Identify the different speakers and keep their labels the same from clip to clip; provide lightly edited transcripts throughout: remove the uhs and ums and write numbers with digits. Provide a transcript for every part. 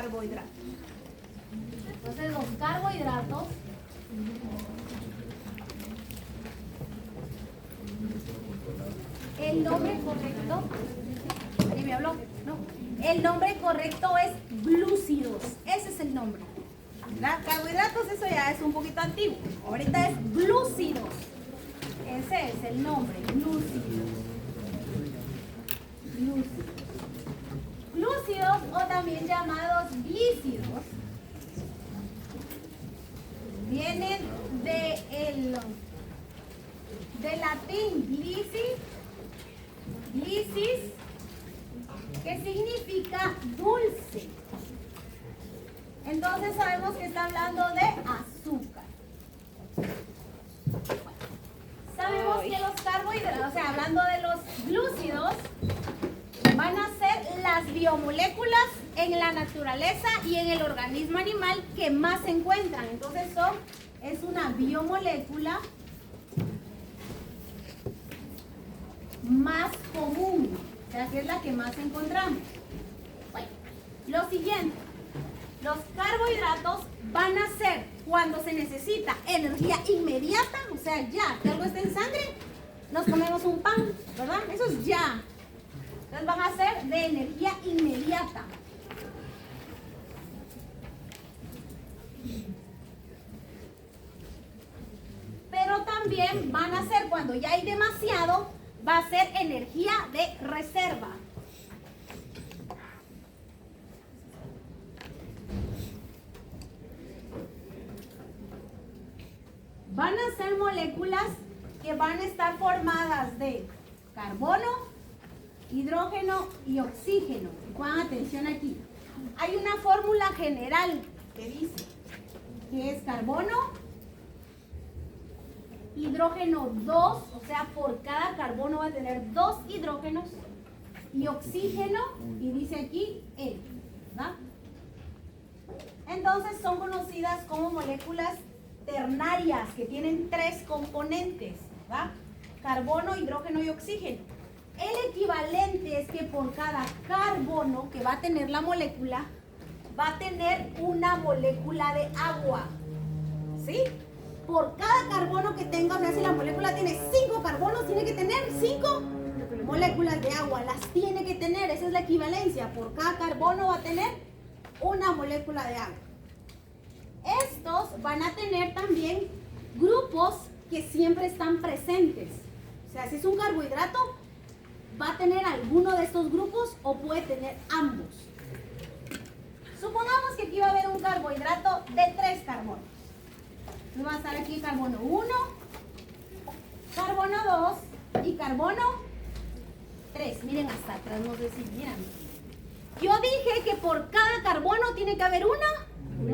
Speaker 1: carbohidratos. Entonces los carbohidratos el nombre correcto, ¿alguien me habló? No. El nombre correcto es glúcidos. Ese es el nombre. ¿Verdad? Carbohidratos, eso ya es un poquito antiguo. Ahorita es glúcidos. Ese es el nombre, glúcidos. Glúcidos o también llamados glícidos vienen del latín glicis, que significa dulce. Entonces sabemos que está hablando de azúcar. Sabemos que los carbohidratos, o sea, hablando de los glúcidos, van a ser las biomoléculas en la naturaleza y en el organismo animal que más se encuentran. Entonces es una biomolécula más común, o sea, que es la que más encontramos. Bueno, lo siguiente, los carbohidratos van a ser cuando se necesita energía inmediata, o sea, ya que algo está en sangre, nos comemos un pan, ¿verdad? Eso es ya. Entonces van a ser de energía inmediata. Pero también van a ser cuando ya hay demasiado, va a ser energía de reserva. Van a ser moléculas que van a estar formadas de carbono, hidrógeno y oxígeno. Pongan atención aquí. Hay una fórmula general que dice que es carbono, hidrógeno 2, o sea, por cada carbono va a tener 2 hidrógenos, y oxígeno, y dice aquí L, ¿verdad? Entonces son conocidas como moléculas ternarias, que tienen 3 componentes, ¿verdad? Carbono, hidrógeno y oxígeno. El equivalente es que por cada carbono que va a tener la molécula, va a tener una molécula de agua, ¿sí? Por cada carbono que tenga, o sea, si la molécula tiene 5 carbonos, tiene que tener 5 moléculas de agua, las tiene que tener, esa es la equivalencia. Por cada carbono va a tener una molécula de agua. Estos van a tener también grupos que siempre están presentes. O sea, si es un carbohidrato, va a tener alguno de estos grupos o puede tener ambos. Supongamos que aquí va a haber un carbohidrato de 3 carbonos. Entonces va a estar aquí carbono 1, carbono 2 y carbono 3. Miren hasta atrás, no sé si miran. Yo dije que por cada carbono tiene que haber una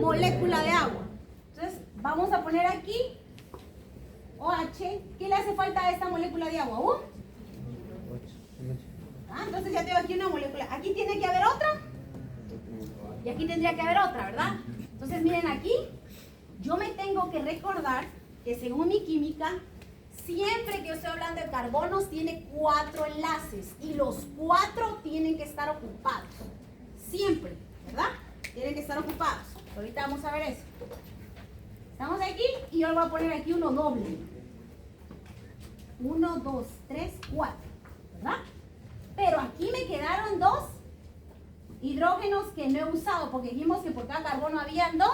Speaker 1: molécula de agua. Entonces vamos a poner aquí OH. ¿Qué le hace falta a esta molécula de agua? Entonces ya tengo aquí una molécula. Aquí tiene que haber otra. Y aquí tendría que haber otra, ¿verdad? Entonces miren aquí. Yo me tengo que recordar que según mi química, siempre que yo estoy hablando de carbonos, tiene 4 enlaces. Y los 4 tienen que estar ocupados. Siempre, ¿verdad? Tienen que estar ocupados. Ahorita vamos a ver eso. Estamos aquí y yo le voy a poner aquí uno doble. 1, 2, 3, 4. ¿Verdad? Pero aquí me quedaron 2 hidrógenos que no he usado, porque dijimos que por cada carbono habían 2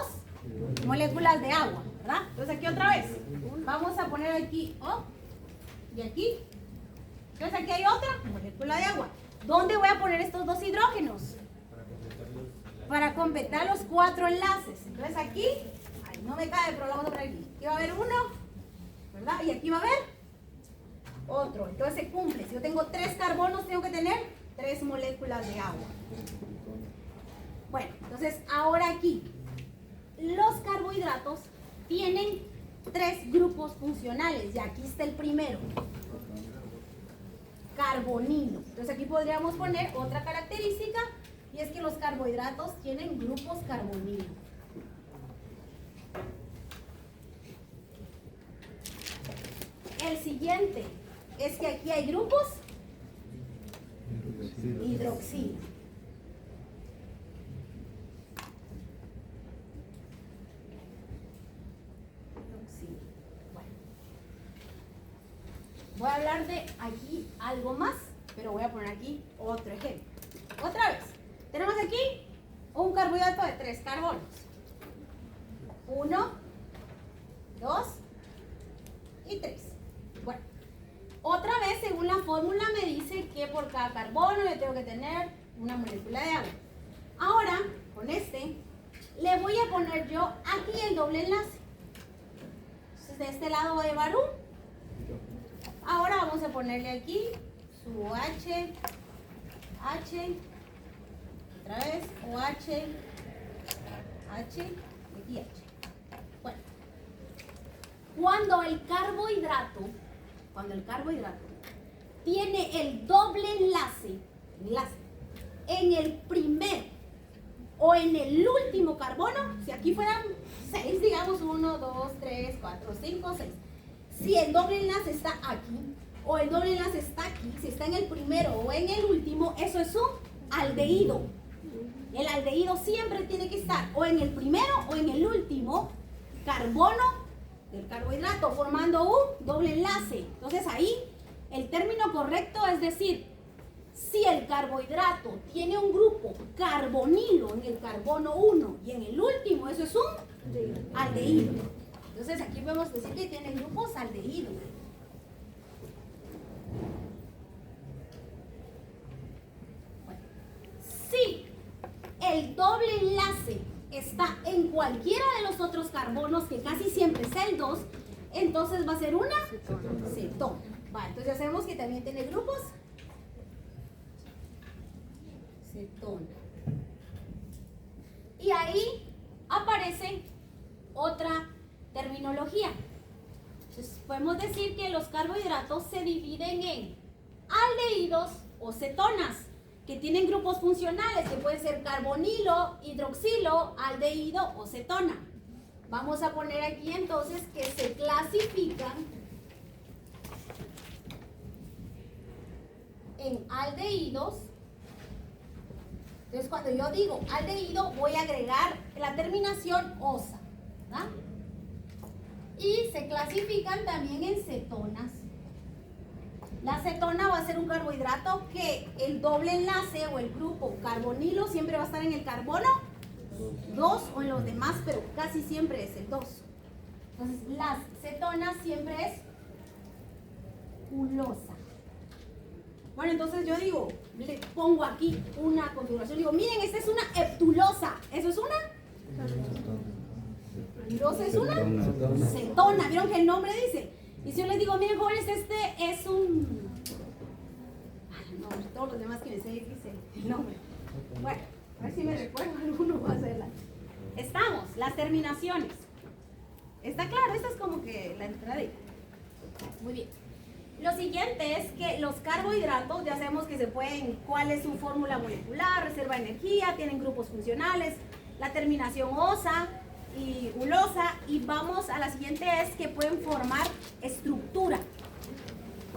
Speaker 1: moléculas de agua, ¿verdad? Entonces aquí otra vez, vamos a poner aquí O y aquí. Entonces aquí hay otra molécula de agua. ¿Dónde voy a poner estos 2 hidrógenos? Para completar los 4 enlaces. Entonces aquí, ay, no me cae, pero lo vamos a poner aquí. Aquí va a haber uno, ¿verdad? Y aquí va a haber otro. Entonces se cumple. Si yo tengo 3 carbonos, tengo que tener 3 moléculas de agua. Bueno, entonces ahora aquí, los carbohidratos tienen 3 grupos funcionales. Y aquí está el primero. Carbonilo. Entonces aquí podríamos poner otra característica, y es que los carbohidratos tienen grupos carbonilo. El siguiente es que aquí hay grupos hidroxilo. Voy a hablar de aquí algo más, pero voy a poner aquí otro ejemplo. Otra vez, tenemos aquí un carbohidrato de 3 carbonos. 1, 2 y 3. Bueno, otra vez, según la fórmula, me dice que por cada carbono yo tengo que tener una molécula de agua. Ahora, con este, le voy a poner yo aquí el doble enlace. Entonces, de este lado va a llevar un. Ahora vamos a ponerle aquí su OH, H, otra vez OH, H y aquí H. Bueno, cuando el carbohidrato tiene el doble enlace en el primer o en el último carbono, si aquí fueran 6, digamos 1, 2, 3, 4, 5, 6. Si el doble enlace está aquí o el doble enlace está aquí, si está en el primero o en el último, eso es un aldehído. El aldehído siempre tiene que estar o en el primero o en el último carbono del carbohidrato, formando un doble enlace. Entonces ahí el término correcto es decir, si el carbohidrato tiene un grupo carbonilo en el carbono 1 y en el último, eso es un aldehído. Entonces aquí podemos decir que tiene grupos aldehídos. Bueno, si el doble enlace está en cualquiera de los otros carbonos, que casi siempre es el 2, entonces va a ser una cetona. Vale, entonces ya sabemos que también tiene grupos cetona. Y ahí aparece otra terminología. Entonces podemos decir que los carbohidratos se dividen en aldehídos o cetonas, que tienen grupos funcionales, que pueden ser carbonilo, hidroxilo, aldehído o cetona. Vamos a poner aquí entonces que se clasifican en aldehídos. Entonces cuando yo digo aldehído voy a agregar la terminación osa, ¿verdad? Y se clasifican también en cetonas. La cetona va a ser un carbohidrato que el doble enlace o el grupo carbonilo siempre va a estar en el carbono 2 o en los demás, pero casi siempre es el 2. Entonces las cetonas siempre es ulosa. Bueno, entonces yo digo, le pongo aquí una configuración, digo, miren, esta es una heptulosa. ¿Eso es una? Ulosa es una cetona. ¿Vieron que el nombre dice? Y si yo les digo, miren jóvenes, este es un... Ay, no, todos los demás que me sé dice el nombre. Bueno, a ver si me recuerdo alguno va a hacerla. Estamos, las terminaciones. ¿Está claro? Esta es como que la entrada. Muy bien. Lo siguiente es que los carbohidratos, ya sabemos que se pueden, cuál es su fórmula molecular, reserva de energía, tienen grupos funcionales, la terminación osa y ulosa, y vamos a la siguiente, es que pueden formar estructura.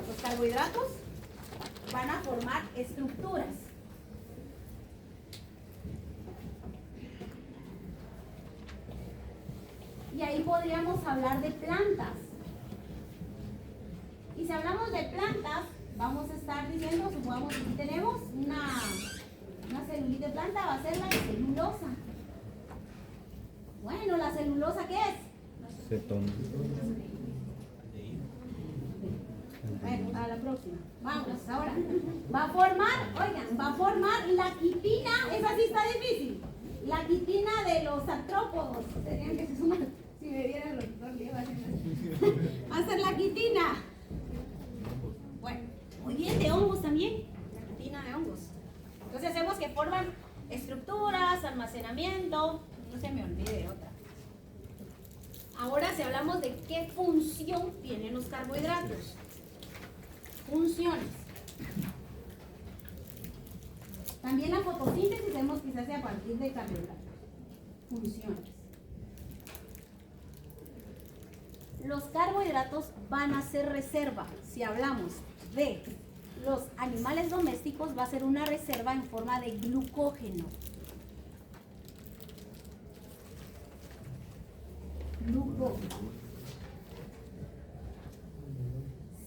Speaker 1: Los carbohidratos van a formar estructuras. Y ahí podríamos hablar de plantas. Y si hablamos de plantas, vamos a estar diciendo, supongamos que tenemos una celulita de planta, va a ser la celulosa. Bueno, ¿la celulosa qué es?
Speaker 2: Cetona.
Speaker 1: Bueno, a la próxima. Vamos, ahora. Va a formar la quitina, esa sí está difícil. La quitina de los artrópodos. Tenían que sumar, si me vieran los dos libros. Va a ser la quitina. Bueno, muy bien, de hongos también. La quitina de hongos. Entonces hacemos que forman estructuras, almacenamiento. No se me olvide otra. Ahora si hablamos de qué función tienen los carbohidratos. Funciones. También la fotosíntesis vemos que se hace a partir de carbohidratos. Funciones. Los carbohidratos van a ser reserva. Si hablamos de los animales domésticos, va a ser una reserva en forma de glucógeno. Glucógeno.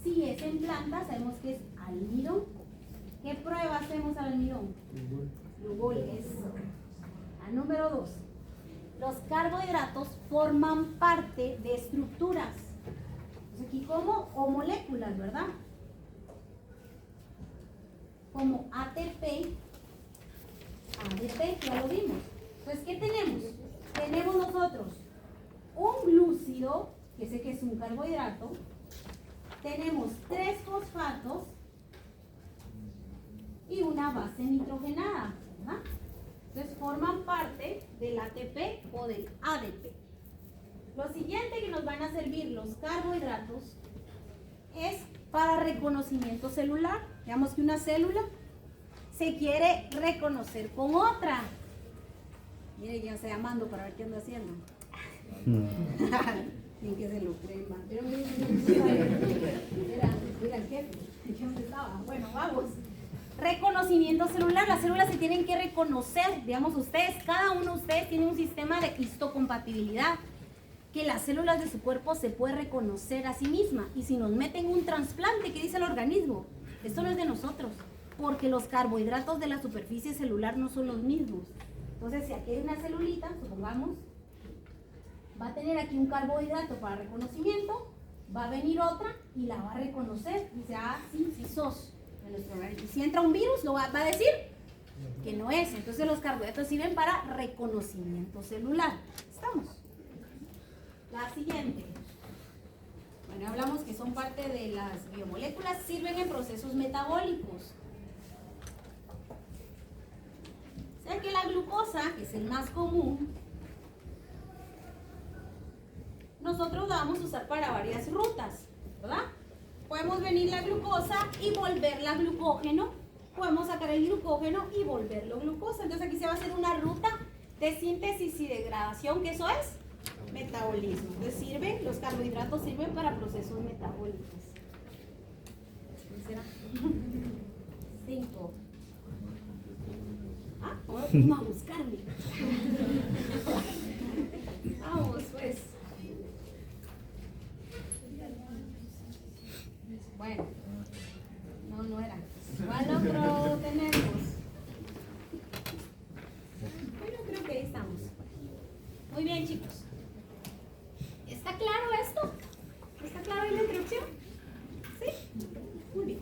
Speaker 1: Si es es en planta, sabemos que es almidón. ¿Qué prueba hacemos al almidón? Lugol, eso. Al número 2. Los carbohidratos forman parte de estructuras. Entonces aquí como o moléculas, ¿verdad? Como ATP, ADP, ya lo vimos. Entonces, ¿qué tenemos? Tenemos nosotros un glúcido, que sé que es un carbohidrato. Tenemos 3 fosfatos y una base nitrogenada, ¿verdad? Entonces forman parte del ATP o del ADP. Lo siguiente que nos van a servir los carbohidratos es para reconocimiento celular. Digamos que una célula se quiere reconocer con otra. Mire, ya estoy llamando para ver qué anda haciendo. Bien que se lo creen, man. Mira el jefe. ¿Dónde estaba? Bueno, vamos. Reconocimiento celular. Las células se tienen que reconocer. Digamos, ustedes, cada uno de ustedes tiene un sistema de histocompatibilidad, que las células de su cuerpo se puede reconocer a sí misma. Y si nos meten un trasplante, ¿qué dice el organismo? Esto no es de nosotros, porque los carbohidratos de la superficie celular no son los mismos. Entonces, si aquí hay una celulita, supongamos, va a tener aquí un carbohidrato para reconocimiento, va a venir otra y la va a reconocer. Dice, ah, sí, sí sos. Y si entra un virus, lo va a decir que no es. Entonces los carbohidratos sirven para reconocimiento celular. ¿Estamos? La siguiente. Bueno, hablamos que son parte de las biomoléculas, sirven en procesos metabólicos. O sea que la glucosa, que es el más común, nosotros la vamos a usar para varias rutas, ¿verdad? Podemos venir la glucosa y volverla glucógeno. Podemos sacar el glucógeno y volverlo glucosa. Entonces aquí se va a hacer una ruta de síntesis y degradación, que eso es metabolismo. Entonces sirven, los carbohidratos sirven para procesos metabólicos. ¿Qué será? 5. Ah, ahora vamos a buscarme. Vamos pues. Bueno, no era. ¿Cuál otro tenemos? Bueno, creo que ahí estamos. Muy bien, chicos. ¿Está claro esto? ¿Está claro ahí la introducción? ¿Sí? Muy bien.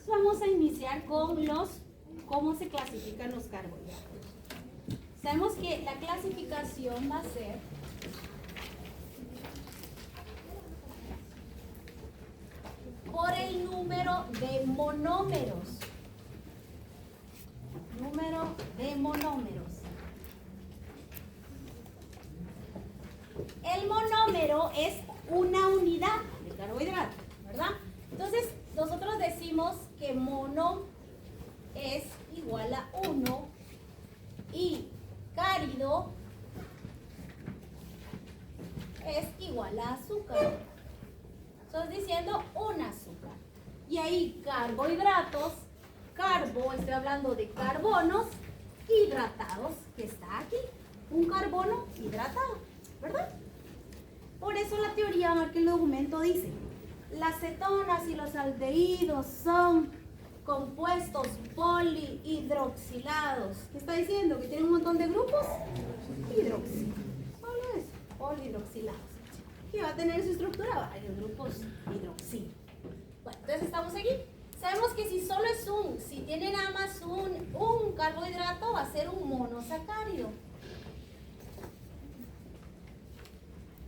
Speaker 1: Vamos a iniciar con cómo se clasifican los carbohidratos. Sabemos que la clasificación va a ser por el número de monómeros. Número de monómeros. El monómero es una unidad de carbohidrato, ¿verdad? Entonces, nosotros decimos que mono es igual a 1 y cárido es igual a azúcar. Estoy diciendo un azúcar. Y ahí carbohidratos, carbo, estoy hablando de carbonos hidratados, que está aquí. Un carbono hidratado, ¿verdad? Por eso la teoría marca el documento dice, las cetonas y los aldehídos son compuestos polihidroxilados. ¿Qué está diciendo? ¿Que tienen un montón de grupos? Hidroxilo. Solo eso, polihidroxilados. Que va a tener su estructura varios grupos hidroxilo. Bueno, entonces estamos aquí. Sabemos que si solo es si tiene nada más un carbohidrato, va a ser un monosacárido.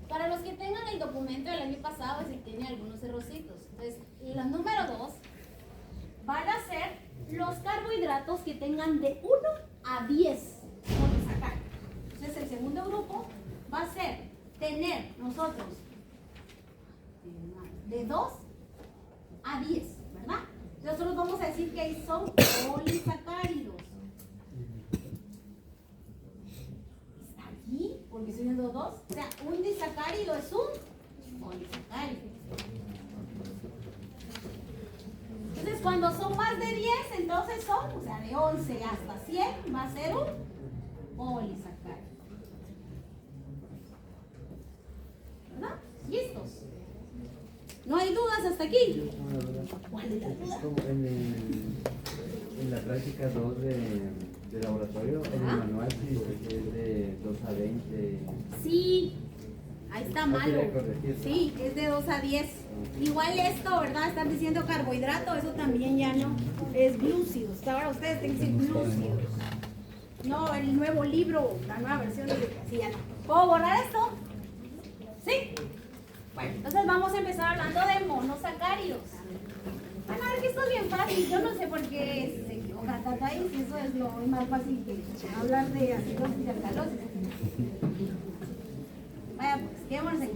Speaker 1: Para los que tengan el documento del año pasado, si tiene algunos errorcitos. Entonces, los número 2 van a ser los carbohidratos que tengan de 1 a 10 monosacáridos. Entonces, el segundo grupo va a ser tener nosotros de 2 a 10, ¿verdad? Nosotros vamos a decir que ahí son polisacáridos. Está aquí, porque estoy viendo 2. O sea, un disacárido es un polisacárido. Entonces, cuando son más de 10, entonces son, o sea, de 11 hasta 100 va a ser un polisacárido. ¿Verdad? ¿Listos? ¿No hay dudas hasta aquí? ¿Cuál es la duda?
Speaker 2: Como en la práctica 2 de laboratorio, en el manual sí dice que es de 2 a 20.
Speaker 1: Sí, ahí está
Speaker 2: No
Speaker 1: malo.
Speaker 2: quiere corregir.
Speaker 1: Sí, es de 2 a 10. Igual esto, ¿verdad? Están diciendo carbohidrato, eso también ya no. Es glúcidos. Ahora ustedes tienen que decir glúcidos. No, el nuevo libro, la nueva versión de sí, ya no. ¿Puedo borrar esto? ¿Sí? Bueno, entonces vamos a empezar hablando de monosacáridos. Van a ver que esto es bien fácil. Yo no sé por qué se equivoca Tata ahí, si eso es lo más fácil que hablar de acidosis y alcalosis. Vaya, pues, quedémonos aquí.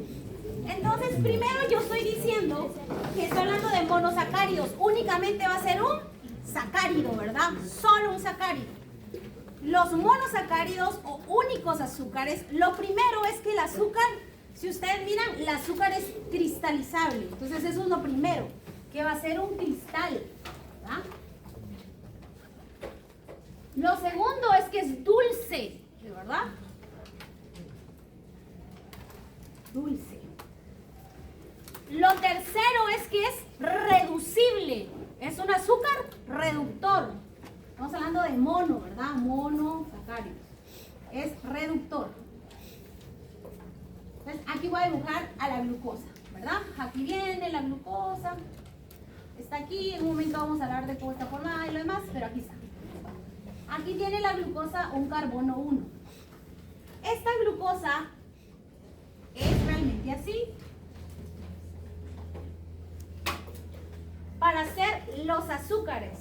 Speaker 1: Entonces, primero yo estoy diciendo que estoy hablando de monosacáridos. Únicamente va a ser un sacárido, ¿verdad? Solo un sacárido. Los monosacáridos o únicos azúcares, lo primero es que el azúcar, si ustedes miran, el azúcar es cristalizable. Entonces, eso es lo primero, que va a ser un cristal, ¿verdad? Lo segundo es que es dulce, ¿verdad? Dulce. Lo tercero es que es reducible. Es un azúcar reductor. Estamos hablando de mono, ¿verdad? Monosacáridos. Es reductor. Entonces, aquí voy a dibujar a la glucosa, ¿verdad? Aquí viene la glucosa. Está aquí. En un momento vamos a hablar de cómo está formada y lo demás, pero aquí está. Aquí tiene la glucosa un carbono 1. Esta glucosa es realmente así. Para hacer los azúcares,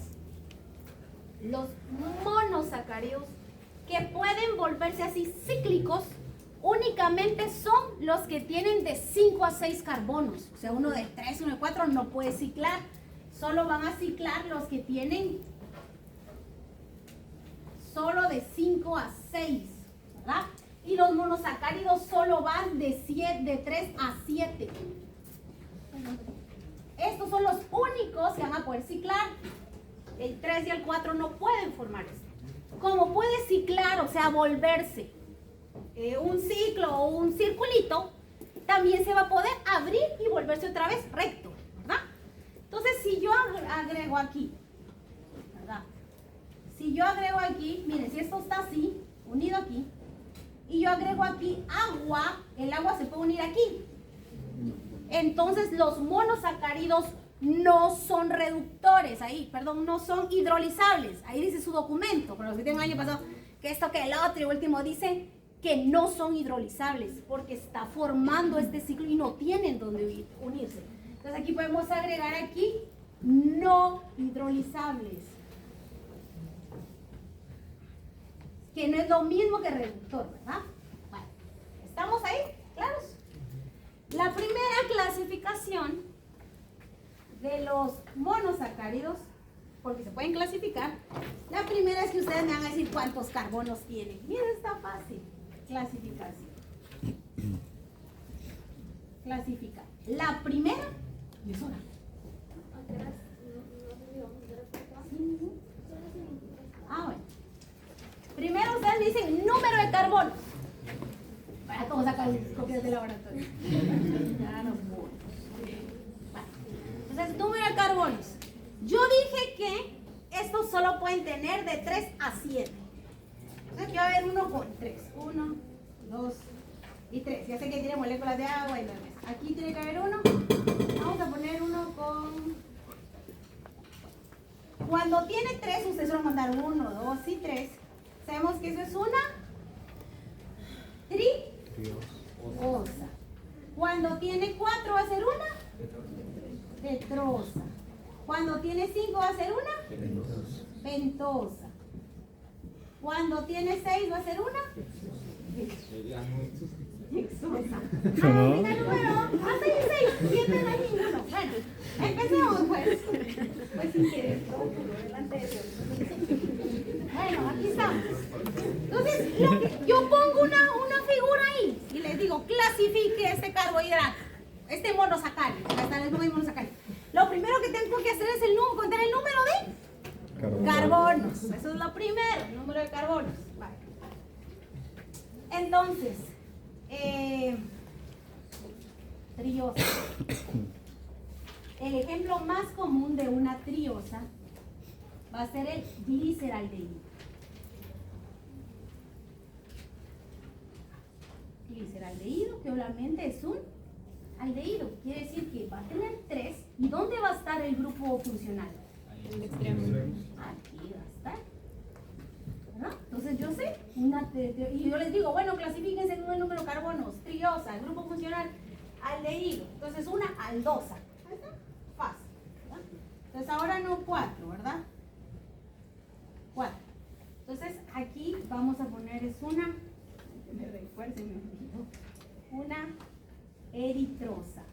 Speaker 1: los monosacáridos, que pueden volverse así cíclicos, únicamente son los que tienen de 5 a 6 carbonos. O sea, uno de 3, uno de 4 no puede ciclar. Solo van a ciclar los que tienen solo de 5 a 6, ¿verdad? Y los monosacáridos solo van de 3 a 7. Estos son los únicos que van a poder ciclar. El 3 y el 4 no pueden formar esto. Como puede ciclar, o sea, volverse un ciclo o un circulito, también se va a poder abrir y volverse otra vez recto, ¿verdad? Entonces, si yo agrego aquí, ¿verdad? Si yo agrego aquí, miren, si esto está así, unido aquí, y yo agrego aquí agua, el agua se puede unir aquí. Entonces los monosacáridos no son reductores, no son hidrolizables. Ahí dice su documento, para los que tienen un año pasado, que esto, que el otro, y último dice que no son hidrolizables, porque está formando este ciclo y no tienen donde unirse. Entonces aquí podemos agregar aquí no hidrolizables, que no es lo mismo que reductor, ¿verdad? Bueno, ¿estamos ahí? ¿Claros? La primera clasificación de los monosacáridos, porque se pueden clasificar, la primera es que ustedes me van a decir cuántos carbonos tienen. Miren, está fácil. Clasificación. Clasificar. La primera es una. Bueno. Primero ustedes me dicen número de carbonos. Para todos sacar copias de laboratorio. Entonces, número de carbonos. Yo dije que estos solo pueden tener de 3 a 7. Entonces, aquí va a haber uno con 3. 1, 2 y 3. Ya sé que tiene moléculas de agua y lo demás. Aquí tiene que haber uno. Vamos a poner uno con... Cuando tiene 3, ustedes solo mandar 1, 2 y 3. Sabemos que eso es una triosa. Cuando tiene 4 va a ser una tetrosa. Cuando tiene 5 va a ser una pentosa. Cuando tiene 6 va a ser una hexosa. Mira el número. 6, 7 no hay ninguno. Bueno, empecemos pues. Pues sin querer, delante de Dios. Bueno, aquí estamos. Entonces, yo pongo una figura ahí y les digo, clasifique este carbohidrato, este monosacárido. Hasta el mismo monosacárido. Lo primero que tengo que hacer es contar el número de carbonos. Eso es lo primero, el número de carbonos. Vale. Entonces, triosa. el ejemplo más común de una triosa va a ser el gliceraldehído. Gliceraldehído, que obviamente es un aldehído. Quiere decir que va a tener 3. ¿Y dónde va a estar el grupo funcional?
Speaker 3: En el extremo.
Speaker 1: Aquí va a estar. ¿Verdad? Entonces yo sé, y yo les digo, bueno, clasifíquense en un número de carbonos, triosa, el grupo funcional, aldehído. Entonces una aldosa. Ahí está, fácil. ¿Verdad? Entonces ahora no 4, ¿verdad? 4. Entonces aquí vamos a poner es una, me recuerden, una eritrosa.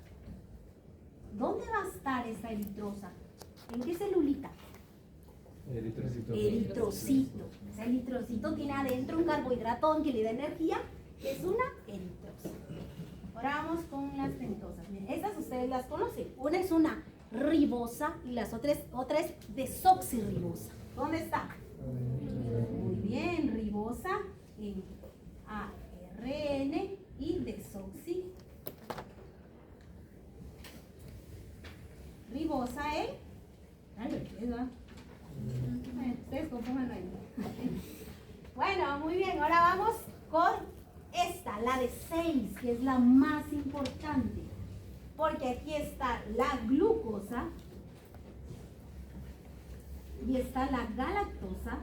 Speaker 1: ¿Dónde va a estar esta eritrosa? ¿En qué celulita?
Speaker 2: Eritrocito.
Speaker 1: Eritrocito. Ese eritrocito tiene adentro un carbohidrato que le da energía, que es una eritrosa. Ahora vamos con las pentosas. Miren, estas ustedes las conocen. Una es una ribosa y otra es desoxirribosa. ¿Dónde está? Muy bien, ribosa en ARN y desoxi. Ribosa en. Ustedes compónganlo ahí. Bueno, muy bien, ahora vamos con esta, la de 6, que es la más importante. Porque aquí está la glucosa y está la galactosa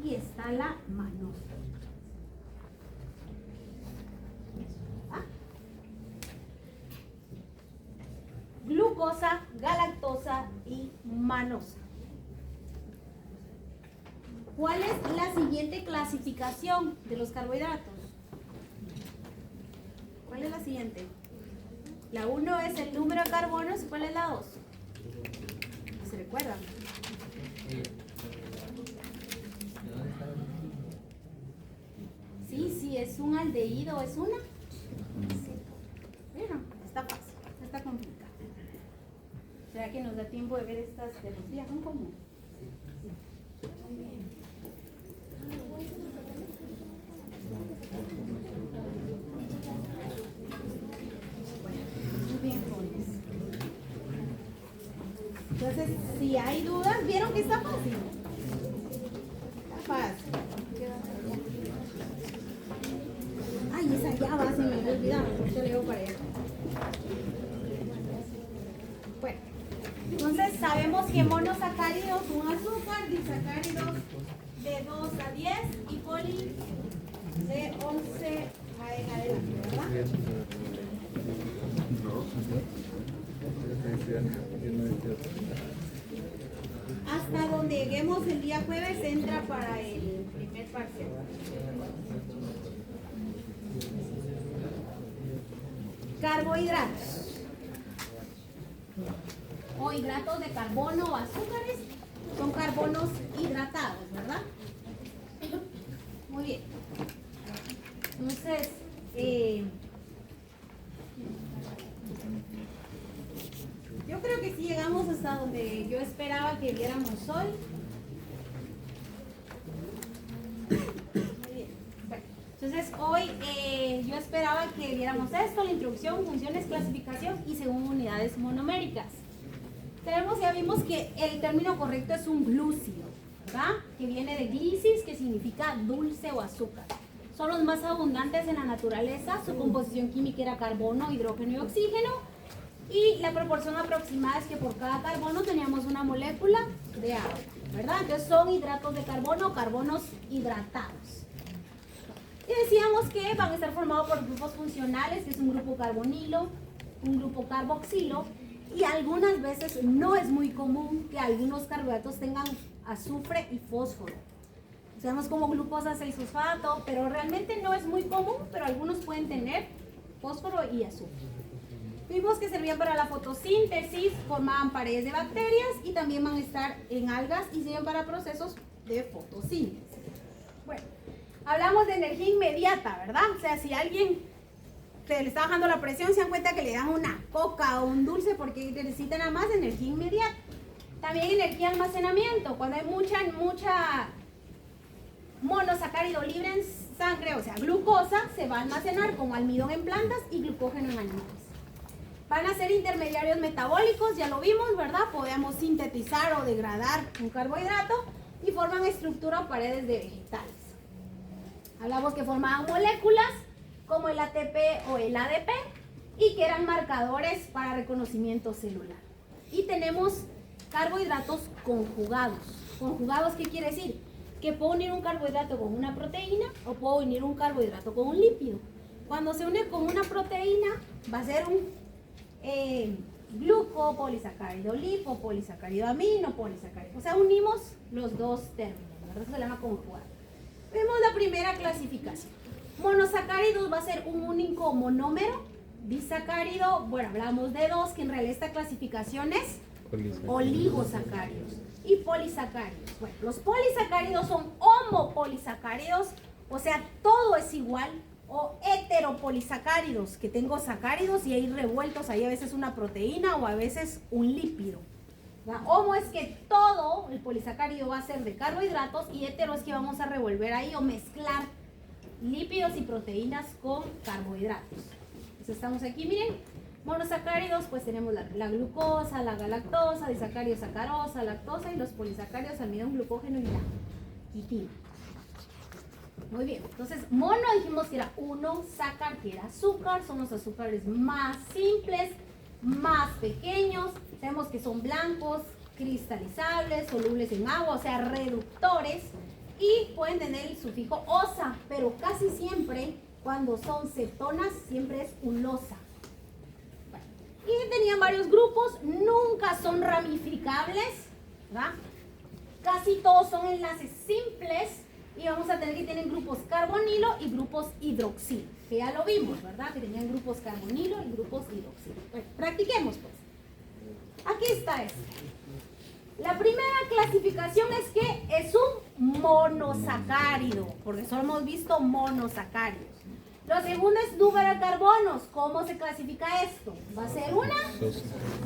Speaker 1: y está la manosa. ¿Ah? Glucosa, galactosa y manosa. ¿Cuál es la siguiente clasificación de los carbohidratos? ¿Cuál es la siguiente? La 1 es el número de carbonos. ¿Cuál es la 2? ¿Se recuerdan? Sí, es un aldehído, ¿es una? Sí. Bueno, está fácil, no está complicado. ¿Será que nos da tiempo de ver estas de los días? ¿Son comunes? Muy bien. Muy bien, jóvenes. Entonces, si hay dudas, ¿vieron que está fácil? Está fácil. Ay, esa ya va, se me había olvidado. Yo le digo para allá. Bueno, entonces sabemos que monosacáridos, un azúcar, disacáridos de 2 a 10 y poli de 11 en adelante, ¿verdad? Hasta donde lleguemos el día jueves entra para el primer parcial. Carbohidratos o hidratos de carbono o azúcares son carbonos hidratados, ¿verdad? Muy bien. Entonces, yo creo que sí llegamos hasta donde yo esperaba que viéramos hoy. Muy bien. Bueno, entonces hoy yo esperaba que viéramos esto, la introducción, funciones, clasificación y según unidades monoméricas. Ya vimos que el término correcto es un glúcido, ¿verdad? Que viene de glicis, que significa dulce o azúcar. Son los más abundantes en la naturaleza, su composición química era carbono, hidrógeno y oxígeno, y la proporción aproximada es que por cada carbono teníamos una molécula de agua, ¿verdad? Entonces son hidratos de carbono o carbonos hidratados. Y decíamos que van a estar formados por grupos funcionales, que es un grupo carbonilo, un grupo carboxilo, y algunas veces no es muy común que algunos carbohidratos tengan azufre y fósforo. Sabemos como glucosa 6-fosfato, pero realmente no es muy común, pero algunos pueden tener fósforo y azufre. Vimos que servían para la fotosíntesis, formaban paredes de bacterias y también van a estar en algas y sirven para procesos de fotosíntesis. Bueno, hablamos de energía inmediata, ¿verdad? O sea, si alguien se le está bajando la presión, se dan cuenta que le dan una coca o un dulce porque necesitan nada más energía inmediata. También energía de almacenamiento, cuando hay mucha monosacárido libre en sangre, o sea, glucosa, se va a almacenar como almidón en plantas y glucógeno en animales. Van a ser intermediarios metabólicos, ya lo vimos, ¿verdad? Podemos sintetizar o degradar un carbohidrato y forman estructura o paredes de vegetales. Hablamos que formaban moléculas como el ATP o el ADP y que eran marcadores para reconocimiento celular. Y tenemos carbohidratos conjugados. ¿Conjugados qué quiere decir? Que puedo unir un carbohidrato con una proteína o puedo unir un carbohidrato con un lípido. Cuando se une con una proteína va a ser un glucopolisacárido, lipopolisacárido, aminopolisacárido. O sea, unimos los dos términos, ¿verdad? Eso se llama conjugar. Vemos la primera clasificación. Monosacáridos va a ser un único monómero. Disacárido, bueno, hablamos de dos, que en realidad esta clasificación es oligosacáridos. Y polisacáridos. Bueno, los polisacáridos son homopolisacáridos, o sea, todo es igual. O heteropolisacáridos, que tengo sacáridos y hay revueltos ahí a veces una proteína o a veces un lípido. ¿verdad? Homo es que todo el polisacárido va a ser de carbohidratos y hetero es que vamos a revolver ahí o mezclar lípidos y proteínas con carbohidratos. Entonces estamos aquí, miren, monosacáridos, pues tenemos la glucosa, la galactosa, disacáridos, sacarosa, lactosa y los polisacáridos, almidón, glucógeno y la quitina. Muy bien, entonces mono dijimos que era uno, sacar que era azúcar, son los azúcares más simples, más pequeños, sabemos que son blancos, cristalizables, solubles en agua, o sea, reductores, y pueden tener el sufijo osa, pero casi siempre cuando son cetonas siempre es ulosa. Bueno, y tenían varios grupos, nunca son ramificables, ¿verdad? Casi todos son enlaces simples. Y vamos a tener que tienen grupos carbonilo y grupos hidroxilo, que ya lo vimos, ¿verdad? Que tenían grupos carbonilo y grupos hidroxilo. Bueno, practiquemos pues. Aquí está esto. La primera clasificación es que es un monosacárido, porque solo hemos visto monosacáridos. Lo segundo es carbonos. ¿Cómo se clasifica esto? Va a ser una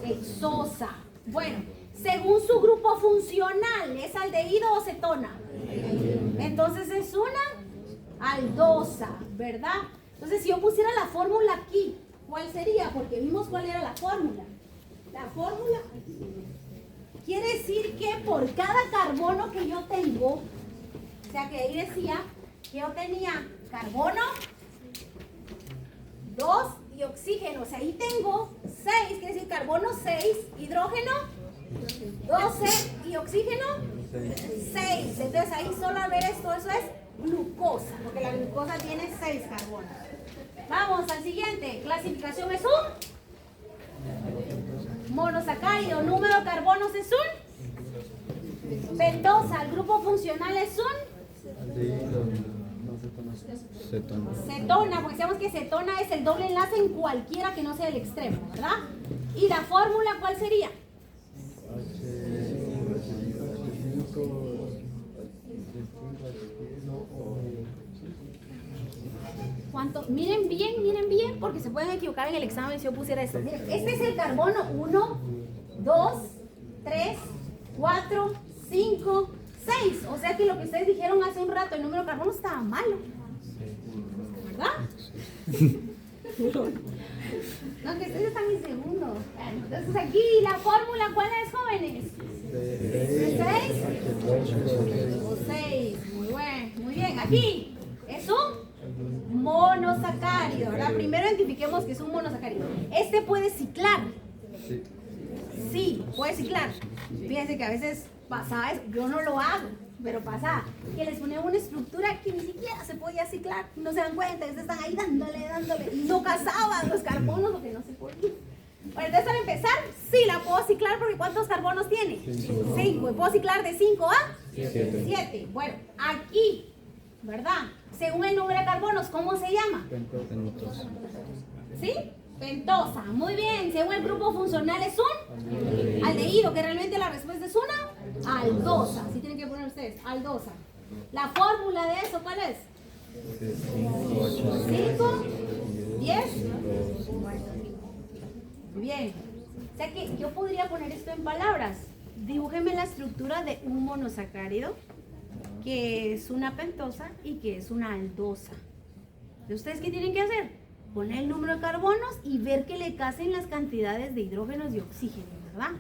Speaker 1: hexosa. Bueno, según su grupo funcional, ¿es aldehído o cetona? Entonces es una aldosa, ¿verdad? Entonces si yo pusiera la fórmula aquí, ¿cuál sería? Porque vimos cuál era la fórmula. La fórmula quiere decir que por cada carbono que yo tengo, o sea que ahí decía que yo tenía carbono, 2 y oxígeno, o sea ahí tengo 6, quiere decir carbono 6, hidrógeno 12 y oxígeno 6. Entonces ahí solo al ver esto, eso es glucosa, porque la glucosa tiene 6 carbonos. Vamos al siguiente. Clasificación es un monosacárido. Número de carbonos es un pentosa. El grupo funcional es un cetona, porque sabemos que cetona es el doble enlace en cualquiera que no sea el extremo, ¿verdad? ¿Y la fórmula cuál sería? ¿Cuánto? Miren bien, porque se pueden equivocar en el examen si yo pusiera esto. Miren, este es el carbono 1, 2, 3, 4, 5, 6. O sea que lo que ustedes dijeron hace un rato, el número de carbonos estaba malo. ¿Verdad? No, que ustedes están inseguros. Entonces aquí la fórmula, ¿cuál es, jóvenes? 6 o 6. Muy bien. Aquí es un monosacárido, ¿verdad? Primero identifiquemos que es un monosacárido. Este puede ciclar. Sí, puede ciclar. Fíjense que a veces pasa eso, yo no lo hago, pero pasa que les ponen una estructura que ni siquiera se podía ciclar, no se dan cuenta, ustedes están ahí dándole, y no cazaban los carbonos porque no se podía. Bueno, entonces al empezar, sí la puedo ciclar porque ¿cuántos carbonos tiene? 5, puedo ciclar de 5 a 7. Bueno, aquí, ¿verdad? Según el número de carbonos, ¿cómo se llama? ¿Sí? Pentosa, muy bien. Según el grupo funcional es un aldehído, que realmente la respuesta es una aldosa. Así tienen que poner ustedes, aldosa. La fórmula de eso, ¿cuál es? 5, 10. Bien. O sea que yo podría poner esto en palabras. Dibújenme la estructura de un monosacárido, que es una pentosa y que es una aldosa. ¿Y ustedes qué tienen que hacer? poner el número de carbonos y ver que le casen las cantidades de hidrógenos y oxígenos, ¿verdad?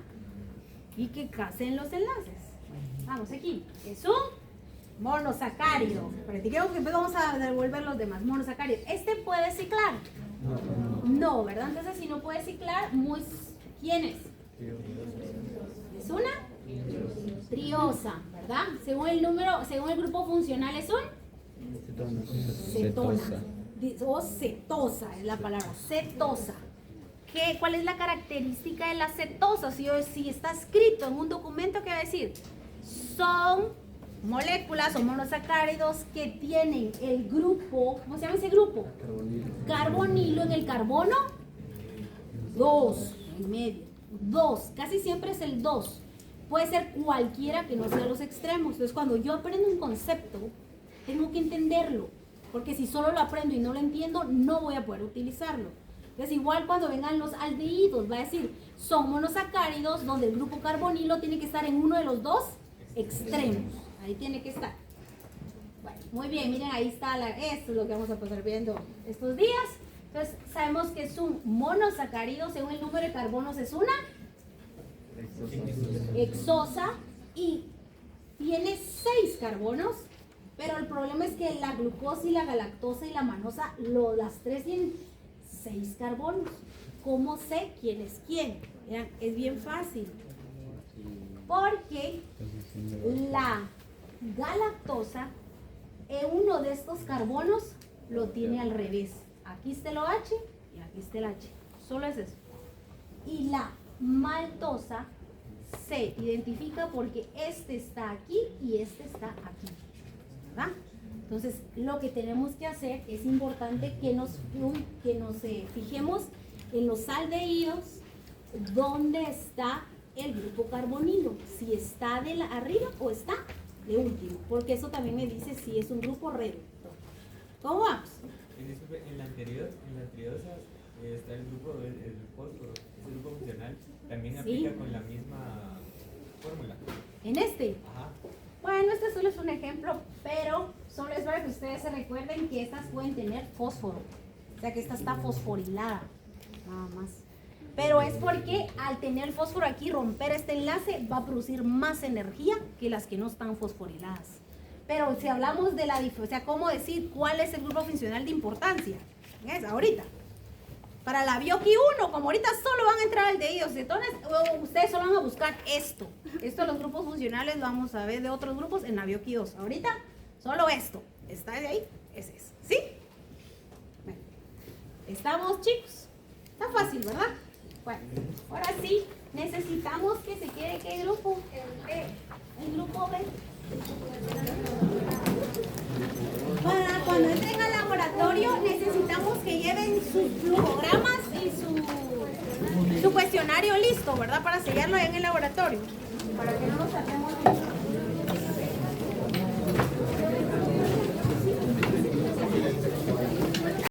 Speaker 1: Y que casen los enlaces. Vamos aquí. Es un monosacárido. Practiquemos que después vamos a devolver los demás. Monosacárido. ¿Este puede ciclar? No, ¿verdad? Entonces, si no puede ciclar, ¿quién es? Es una triosa, ¿verdad? Según el número, según el grupo funcional es un cetona. O cetosa es la palabra, cetosa. ¿Cuál es la característica de la cetosa? Si está escrito en un documento, ¿qué va a decir? Son moléculas o monosacáridos que tienen el grupo, ¿cómo se llama ese grupo? Carbonilo en el carbono 2, en medio. 2, casi siempre es el 2. Puede ser cualquiera que no sea los extremos. Entonces, cuando yo aprendo un concepto, tengo que entenderlo. Porque si solo lo aprendo y no lo entiendo, no voy a poder utilizarlo. Entonces, igual cuando vengan los aldehídos, va a decir, son monosacáridos donde el grupo carbonilo tiene que estar en uno de los dos extremos. Ahí tiene que estar. Bueno, muy bien, miren, ahí está, esto es lo que vamos a pasar viendo estos días. Entonces, sabemos que es un monosacárido, según el número de carbonos es una hexosa y tiene 6 carbonos, pero el problema es que la glucosa y la galactosa y la manosa, las tres tienen 6 carbonos. ¿Cómo sé quién es quién? Vean, es bien fácil. Porque la galactosa, en uno de estos carbonos, lo tiene al revés. Aquí está el OH y aquí está el H. Solo es eso. Y la maltosa se identifica porque este está aquí y este está aquí. ¿Verdad? Entonces, lo que tenemos que hacer es importante que nos fijemos en los aldehídos dónde está el grupo carbonilo, si está de arriba o está de último, porque eso también me dice si es un grupo reductor. ¿Cómo vamos?
Speaker 3: En la anterior, en la triosa, está el grupo del fósforo, ese grupo funcional también aplica con la misma fórmula.
Speaker 1: ¿En este?
Speaker 3: Ajá.
Speaker 1: Bueno, este solo es un ejemplo, pero solo es para que ustedes se recuerden que estas pueden tener fósforo, o sea que esta está fosforilada, nada más. Pero es porque al tener fósforo aquí, romper este enlace va a producir más energía que las que no están fosforiladas. Pero si hablamos de la diferencia, o sea, ¿cómo decir cuál es el grupo funcional de importancia? ¿Es? Ahorita. Para la Bioqui 1, como ahorita solo van a entrar aldehídos, cetonas, ustedes solo van a buscar esto. Esto de los grupos funcionales lo vamos a ver de otros grupos en la Bioqui 2. Ahorita, solo esto. Está de ahí, es eso. ¿Sí? Bueno. ¿Estamos, chicos? Está fácil, ¿verdad? Bueno, ahora sí, necesitamos que se quede, ¿qué grupo? El grupo B. Para cuando entren al laboratorio necesitamos que lleven sus flujogramas y su cuestionario listo, ¿verdad? Para sellarlo ahí en el laboratorio, para que no nos saltemos.